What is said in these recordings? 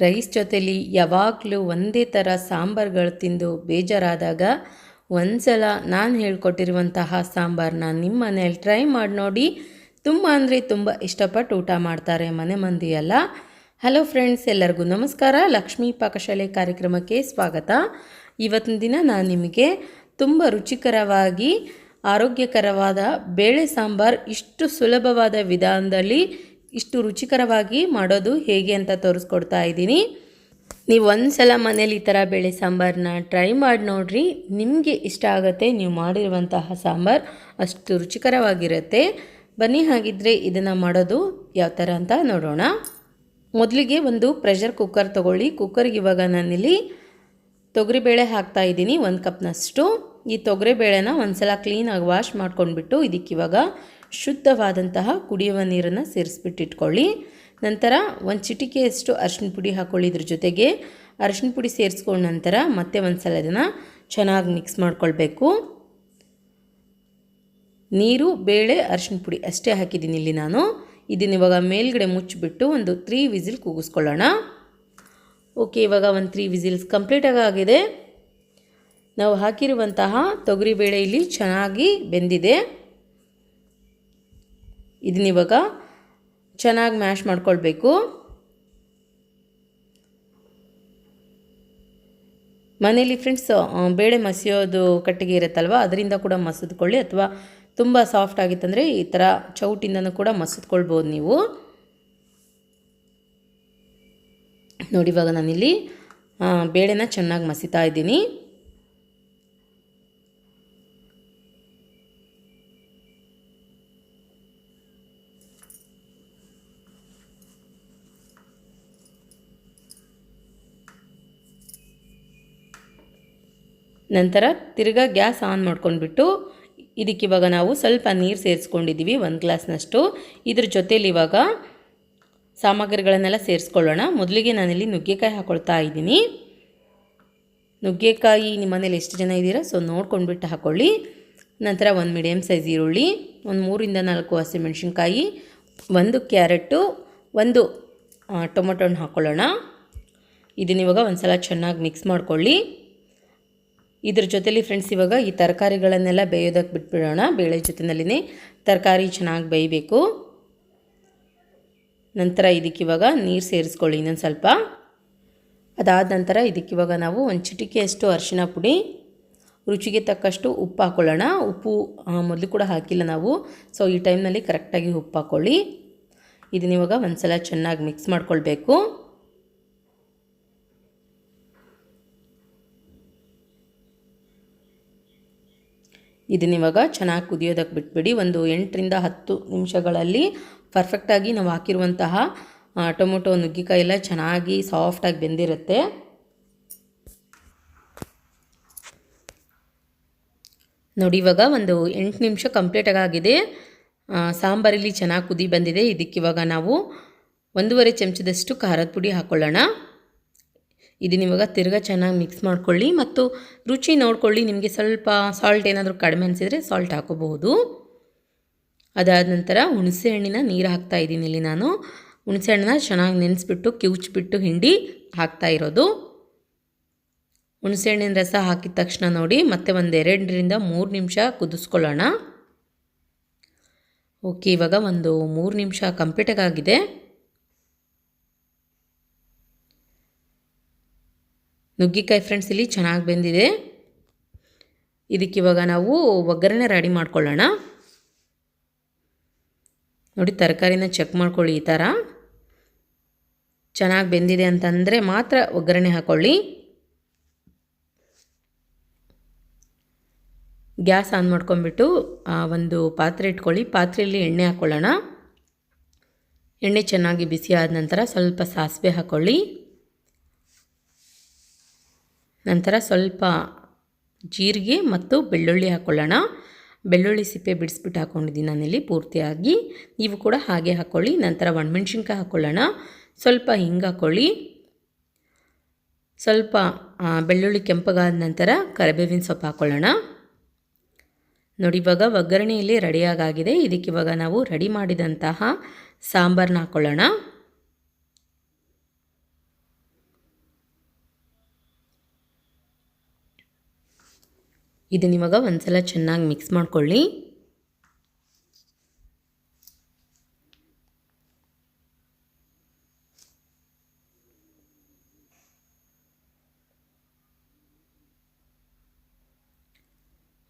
Rice ಜೊತೆಲಿ ಯಾವಾಗಲೂ ಒಂದೇ ಥರ ಸಾಂಬಾರುಗಳು ತಿಂದು ಬೇಜಾರಾದಾಗ ಒಂದ್ಸಲ ನಾನು ಹೇಳ್ಕೊಟ್ಟಿರುವಂತಹ ಸಾಂಬಾರನ್ನ ನಿಮ್ಮ ಮನೇಲಿ ಟ್ರೈ ಮಾಡಿ ನೋಡಿ. ತುಂಬ ಅಂದರೆ ತುಂಬ ಇಷ್ಟಪಟ್ಟು ಊಟ ಮಾಡ್ತಾರೆ ಮನೆ ಮಂದಿ ಎಲ್ಲ. ಹಲೋ ಫ್ರೆಂಡ್ಸ್, ಎಲ್ಲರಿಗೂ ನಮಸ್ಕಾರ. ಲಕ್ಷ್ಮಿ ಪಾಕಶಾಲೆ ಕಾರ್ಯಕ್ರಮಕ್ಕೆ ಸ್ವಾಗತ. ಇವತ್ತಿನ ದಿನ ನಾನು ನಿಮಗೆ ತುಂಬ ರುಚಿಕರವಾಗಿ ಆರೋಗ್ಯಕರವಾದ ಬೇಳೆ ಸಾಂಬಾರು ಇಷ್ಟು ಸುಲಭವಾದ ವಿಧಾನದಲ್ಲಿ ಇಷ್ಟು ರುಚಿಕರವಾಗಿ ಮಾಡೋದು ಹೇಗೆ ಅಂತ ತೋರಿಸ್ಕೊಡ್ತಾ ಇದ್ದೀನಿ. ನೀವು ಒಂದು ಸಲ ಮನೇಲಿ ಈ ಥರ ಬೇಳೆ ಸಾಂಬಾರನ್ನ ಟ್ರೈ ಮಾಡಿ ನೋಡಿರಿ, ನಿಮಗೆ ಇಷ್ಟ ಆಗುತ್ತೆ. ನೀವು ಮಾಡಿರುವಂತಹ ಸಾಂಬಾರು ಅಷ್ಟು ರುಚಿಕರವಾಗಿರುತ್ತೆ. ಬನ್ನಿ ಹಾಗಿದ್ದರೆ ಇದನ್ನು ಮಾಡೋದು ಯಾವ ಥರ ಅಂತ ನೋಡೋಣ. ಮೊದಲಿಗೆ ಒಂದು ಪ್ರೆಷರ್ ಕುಕ್ಕರ್ ತೊಗೊಳ್ಳಿ. ಕುಕ್ಕರ್ಗೆ ಇವಾಗ ನಾನಿಲ್ಲಿ ತೊಗರಿಬೇಳೆ ಹಾಕ್ತಾಯಿದ್ದೀನಿ 1 ಕಪ್ನಷ್ಟು. ಈ ತೊಗರಿಬೇಳೆನ ಒಂದು ಸಲ ಕ್ಲೀನಾಗಿ ವಾಶ್ ಮಾಡ್ಕೊಂಡ್ಬಿಟ್ಟು ಇದಕ್ಕಿವಾಗ ಶುದ್ಧವಾದಂತಹ ಕುಡಿಯುವ ನೀರನ್ನು ಸೇರಿಸ್ಬಿಟ್ಟಿಟ್ಕೊಳ್ಳಿ. ನಂತರ ಒಂದು ಚಿಟಿಕೆಯಷ್ಟು ಅರಿಶಿನ ಪುಡಿ ಹಾಕ್ಕೊಳ್ಳಿ. ಇದ್ರ ಜೊತೆಗೆ ಅರಿಶಿನ ಪುಡಿ ಸೇರಿಸ್ಕೊಂಡ ನಂತರ ಮತ್ತೆ ಒಂದು ಸಲ ಇದನ್ನು ಚೆನ್ನಾಗಿ ಮಿಕ್ಸ್ ಮಾಡ್ಕೊಳ್ಬೇಕು. ನೀರು, ಬೇಳೆ, ಅರಿಶಿನ ಪುಡಿ ಅಷ್ಟೇ ಹಾಕಿದ್ದೀನಿ ಇಲ್ಲಿ ನಾನು. ಇದನ್ನ ಇವಾಗ ಮೇಲ್ಗಡೆ ಮುಚ್ಚಿಬಿಟ್ಟು ಒಂದು 3 ವಿಸಿಲ್ ಕೂಗಿಸ್ಕೊಳ್ಳೋಣ. ಓಕೆ, ಇವಾಗ ಒಂದು 3 ವಿಸಿಲ್ಸ್ ಕಂಪ್ಲೀಟಾಗಿ ಆಗಿದೆ. ನಾವು ಹಾಕಿರುವಂತಹ ತೊಗರಿಬೇಳೆ ಇಲ್ಲಿ ಚೆನ್ನಾಗಿ ಬೆಂದಿದೆ. ಇದನ್ನಿವಾಗ ಚೆನ್ನಾಗಿ ಮ್ಯಾಶ್ ಮಾಡ್ಕೊಳ್ಬೇಕು. ಮನೇಲಿ ಫ್ರೆಂಡ್ಸ್ ಬೇಳೆ ಮಸಿಯೋದು ಕಟ್ಟಿಗೆ ಇರುತ್ತಲ್ವ, ಅದರಿಂದ ಕೂಡ ಮಸಿದ್ಕೊಳ್ಳಿ. ಅಥವಾ ತುಂಬ ಸಾಫ್ಟ್ ಆಗಿತ್ತಂದರೆ ಈ ಥರ ಚೌಟಿಂದನೂ ಕೂಡ ಮಸಿದ್ಕೊಳ್ಬೋದು ನೀವು. ನೋಡಿ, ಇವಾಗ ನಾನಿಲ್ಲಿ ಬೇಳೆನ ಚೆನ್ನಾಗಿ ಮಸಿತಾ ಇದ್ದೀನಿ. ನಂತರ ತಿರ್ಗಾ ಗ್ಯಾಸ್ ಆನ್ ಮಾಡ್ಕೊಂಡ್ಬಿಟ್ಟು ಇದಕ್ಕಿವಾಗ ನಾವು ಸ್ವಲ್ಪ ನೀರು ಸೇರಿಸ್ಕೊಂಡಿದ್ದೀವಿ, 1 ಗ್ಲಾಸ್ನಷ್ಟು. ಇದ್ರ ಜೊತೇಲಿ ಇವಾಗ ಸಾಮಗ್ರಿಗಳನ್ನೆಲ್ಲ ಸೇರಿಸ್ಕೊಳ್ಳೋಣ. ಮೊದಲಿಗೆ ನಾನಿಲ್ಲಿ ನುಗ್ಗೆಕಾಯಿ ಹಾಕ್ಕೊಳ್ತಾ ಇದ್ದೀನಿ. ನುಗ್ಗೆಕಾಯಿ ನಿಮ್ಮ ಮನೇಲಿ ಎಷ್ಟು ಜನ ಇದ್ದೀರಾ ಸೊ ನೋಡ್ಕೊಂಡ್ಬಿಟ್ಟು ಹಾಕ್ಕೊಳ್ಳಿ. ನಂತರ 1 ಮೀಡಿಯಮ್ ಸೈಜ್ ಈರುಳ್ಳಿ, ಒಂದು 3ರಿಂದ 4 ಹಸಿಮೆಣ್ಸಿನ್ಕಾಯಿ, 1 ಕ್ಯಾರೆಟು, 1 ಟೊಮೊಟೊ ಹಣ್ಣು ಹಾಕ್ಕೊಳ್ಳೋಣ. ಇದನ್ನಿವಾಗ ಒಂದು ಸಲ ಚೆನ್ನಾಗಿ ಮಿಕ್ಸ್ ಮಾಡ್ಕೊಳ್ಳಿ. ಇದ್ರ ಜೊತೆಲಿ ಫ್ರೆಂಡ್ಸ್ ಇವಾಗ ಈ ತರಕಾರಿಗಳನ್ನೆಲ್ಲ ಬೇಯೋದಕ್ಕೆ ಬಿಟ್ಬಿಡೋಣ. ಬೇಳೆ ಜೊತೆಯಲ್ಲಿನೇ ತರಕಾರಿ ಚೆನ್ನಾಗಿ ಬೇಯಬೇಕು. ನಂತರ ಇದಕ್ಕಿವಾಗ ನೀರು ಸೇರಿಸ್ಕೊಳ್ಳಿ ಇನ್ನೊಂದು ಸ್ವಲ್ಪ. ಅದಾದ ನಂತರ ಇದಕ್ಕಿವಾಗ ನಾವು ಒಂದು ಚಿಟಿಕೆಯಷ್ಟು ಅರಿಶಿನ ಪುಡಿ, ರುಚಿಗೆ ತಕ್ಕಷ್ಟು ಉಪ್ಪು ಹಾಕ್ಕೊಳ್ಳೋಣ. ಉಪ್ಪು ಮೊದಲು ಕೂಡ ಹಾಕಿಲ್ಲ ನಾವು, ಸೊ ಈ ಟೈಮ್ನಲ್ಲಿ ಕರೆಕ್ಟಾಗಿ ಉಪ್ಪು ಹಾಕ್ಕೊಳ್ಳಿ. ಇದನ್ನಿವಾಗ ಒಂದು ಸಲ ಚೆನ್ನಾಗಿ ಮಿಕ್ಸ್ ಮಾಡ್ಕೊಳ್ಬೇಕು. ಇದನ್ನಿವಾಗ ಚೆನ್ನಾಗಿ ಕುದಿಯೋದಕ್ಕೆ ಬಿಟ್ಬಿಡಿ. ಒಂದು 8ರಿಂದ 10 ನಿಮಿಷಗಳಲ್ಲಿ ಪರ್ಫೆಕ್ಟಾಗಿ ನಾವು ಹಾಕಿರುವಂತಹ ಟೊಮೊಟೊ, ನುಗ್ಗೆಕಾಯಿ ಎಲ್ಲ ಚೆನ್ನಾಗಿ ಸಾಫ್ಟಾಗಿ ಬೆಂದಿರುತ್ತೆ. ನೋಡಿ, ಇವಾಗ ಒಂದು 8 ನಿಮಿಷ ಕಂಪ್ಲೀಟಾಗಿ ಆಗಿದೆ. ಸಾಂಬಾರಲ್ಲಿ ಚೆನ್ನಾಗಿ ಕುದಿ ಬಂದಿದೆ. ಇದಕ್ಕಿವಾಗ ನಾವು 1.5 ಚಮಚದಷ್ಟು ಖಾರದ ಪುಡಿ ಹಾಕ್ಕೊಳ್ಳೋಣ. ಇದನ್ನಿವಾಗ ತಿರ್ಗಾ ಚೆನ್ನಾಗಿ ಮಿಕ್ಸ್ ಮಾಡ್ಕೊಳ್ಳಿ ಮತ್ತು ರುಚಿ ನೋಡ್ಕೊಳ್ಳಿ. ನಿಮಗೆ ಸ್ವಲ್ಪ ಸಾಲ್ಟ್ ಏನಾದರೂ ಕಡಿಮೆ ಅನಿಸಿದರೆ ಸಾಲ್ಟ್ ಹಾಕೋಬಹುದು. ಅದಾದ ನಂತರ ಹುಣಸೆ ಹಣ್ಣಿನ ನೀರು ಹಾಕ್ತಾ ಇದ್ದೀನಿ ಇಲ್ಲಿ ನಾನು. ಹುಣಸೆ ಹಣ್ಣನ್ನ ಚೆನ್ನಾಗಿ ನೆನೆಸ್ಬಿಟ್ಟು ಕಿವುಚ್ಬಿಟ್ಟು ಹಿಂಡಿ ಹಾಕ್ತಾ ಇರೋದು. ಹುಣಸೆ ಹಣ್ಣಿನ ರಸ ಹಾಕಿದ ತಕ್ಷಣ ನೋಡಿ ಮತ್ತೆ ಒಂದು 2ರಿಂದ 3 ನಿಮಿಷ ಕುದಿಸ್ಕೊಳ್ಳೋಣ. ಓಕೆ, ಇವಾಗ ಒಂದು 3 ನಿಮಿಷ ಕಂಪ್ಲೀಟಾಗಿ ಆಗಿದೆ. ನುಗ್ಗೆಕಾಯಿ ಫ್ರೆಂಡ್ಸ್ ಇಲ್ಲಿ ಚೆನ್ನಾಗಿ ಬೆಂದಿದೆ. ಇದಕ್ಕಿವಾಗ ನಾವು ಒಗ್ಗರಣೆ ರೆಡಿ ಮಾಡ್ಕೊಳ್ಳೋಣ. ನೋಡಿ, ತರಕಾರಿನ ಚೆಕ್ ಮಾಡ್ಕೊಳ್ಳಿ. ಈ ಥರ ಚೆನ್ನಾಗಿ ಬೆಂದಿದೆ ಅಂತಂದರೆ ಮಾತ್ರ ಒಗ್ಗರಣೆ ಹಾಕ್ಕೊಳ್ಳಿ. ಗ್ಯಾಸ್ ಆನ್ ಮಾಡ್ಕೊಂಡ್ಬಿಟ್ಟು ಒಂದು ಪಾತ್ರೆ ಇಟ್ಕೊಳ್ಳಿ. ಪಾತ್ರೆಯಲ್ಲಿ ಎಣ್ಣೆ ಹಾಕ್ಕೊಳ್ಳೋಣ. ಎಣ್ಣೆ ಚೆನ್ನಾಗಿ ಬಿಸಿ ಆದ ನಂತರ ಸ್ವಲ್ಪ ಸಾಸಿವೆ ಹಾಕ್ಕೊಳ್ಳಿ. ನಂತರ ಸ್ವಲ್ಪ ಜೀರಿಗೆ ಮತ್ತು ಬೆಳ್ಳುಳ್ಳಿ ಹಾಕ್ಕೊಳ್ಳೋಣ. ಬೆಳ್ಳುಳ್ಳಿ ಸಿಪ್ಪೆ ಬಿಡಿಸ್ಬಿಟ್ಟು ಹಾಕ್ಕೊಂಡಿದ್ದೀನಿ ನಾನಿಲ್ಲಿ ಪೂರ್ತಿಯಾಗಿ. ನೀವು ಕೂಡ ಹಾಗೆ ಹಾಕ್ಕೊಳ್ಳಿ. ನಂತರ ಒಣಮೆಣ್ಸಿನ್ಕಾಯಿ ಹಾಕ್ಕೊಳ್ಳೋಣ. ಸ್ವಲ್ಪ ಹಿಂಗೆ ಹಾಕ್ಕೊಳ್ಳಿ. ಸ್ವಲ್ಪ ಬೆಳ್ಳುಳ್ಳಿ ಕೆಂಪಗಾದ ನಂತರ ಕರಿಬೇವಿನ ಸೊಪ್ಪು ಹಾಕ್ಕೊಳ್ಳೋಣ. ನೋಡಿ, ಇವಾಗ ಒಗ್ಗರಣೆಯಲ್ಲಿ ರೆಡಿಯಾಗಿದೆ. ಇದಕ್ಕಿವಾಗ ನಾವು ರೆಡಿ ಮಾಡಿದಂತಹ ಸಾಂಬಾರನ್ನ ಹಾಕ್ಕೊಳ್ಳೋಣ. ಇದನ್ನ ಇವಾಗ ಒಂದ್ಸಲ ಚೆನ್ನಾಗಿ ಮಿಕ್ಸ್ ಮಾಡ್ಕೊಳ್ಳಿ.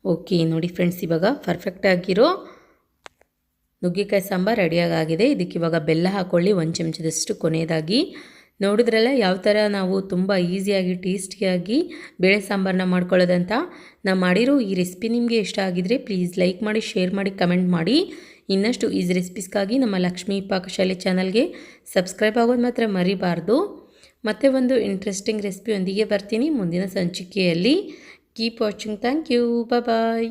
ಓಕೆ ನೋಡಿ ಫ್ರೆಂಡ್ಸ್, ಇವಾಗ ಪರ್ಫೆಕ್ಟಾಗಿರೋ ನುಗ್ಗೆಕಾಯಿ ಸಾಂಬಾರು ರೆಡಿಯಾಗಿದೆ. ಇದಕ್ಕೆ ಇವಾಗ ಬೆಲ್ಲ ಹಾಕ್ಕೊಳ್ಳಿ, 1 ಚಮಚದಷ್ಟು ಕೊನೆಯದಾಗಿ. ನೋಡಿದ್ರಲ್ಲ ಯಾವ ಥರ ನಾವು ತುಂಬ ಈಸಿಯಾಗಿ ಟೇಸ್ಟಿಯಾಗಿ ಬೇಳೆ ಸಾಂಬಾರನ್ನ ಮಾಡ್ಕೊಳ್ಳೋದಂತ. ನಾನು ಮಾಡಿರೋ ಈ ರೆಸಿಪಿ ನಿಮಗೆ ಇಷ್ಟ ಆಗಿದರೆ ಪ್ಲೀಸ್ ಲೈಕ್ ಮಾಡಿ, ಶೇರ್ ಮಾಡಿ, ಕಮೆಂಟ್ ಮಾಡಿ. ಇನ್ನಷ್ಟು ಈಸಿ ರೆಸಿಪೀಸ್ಗಾಗಿ ನಮ್ಮ ಲಕ್ಷ್ಮೀ ಪಾಕಶಾಲೆ ಚಾನಲ್ಗೆ ಸಬ್ಸ್ಕ್ರೈಬ್ ಆಗೋದು ಮಾತ್ರ ಮರಿಬಾರ್ದು. ಮತ್ತೆ ಒಂದು ಇಂಟ್ರೆಸ್ಟಿಂಗ್ ರೆಸಿಪಿಯೊಂದಿಗೆ ಬರ್ತೀನಿ ಮುಂದಿನ ಸಂಚಿಕೆಯಲ್ಲಿ. Keep watching. Thank you. Bye.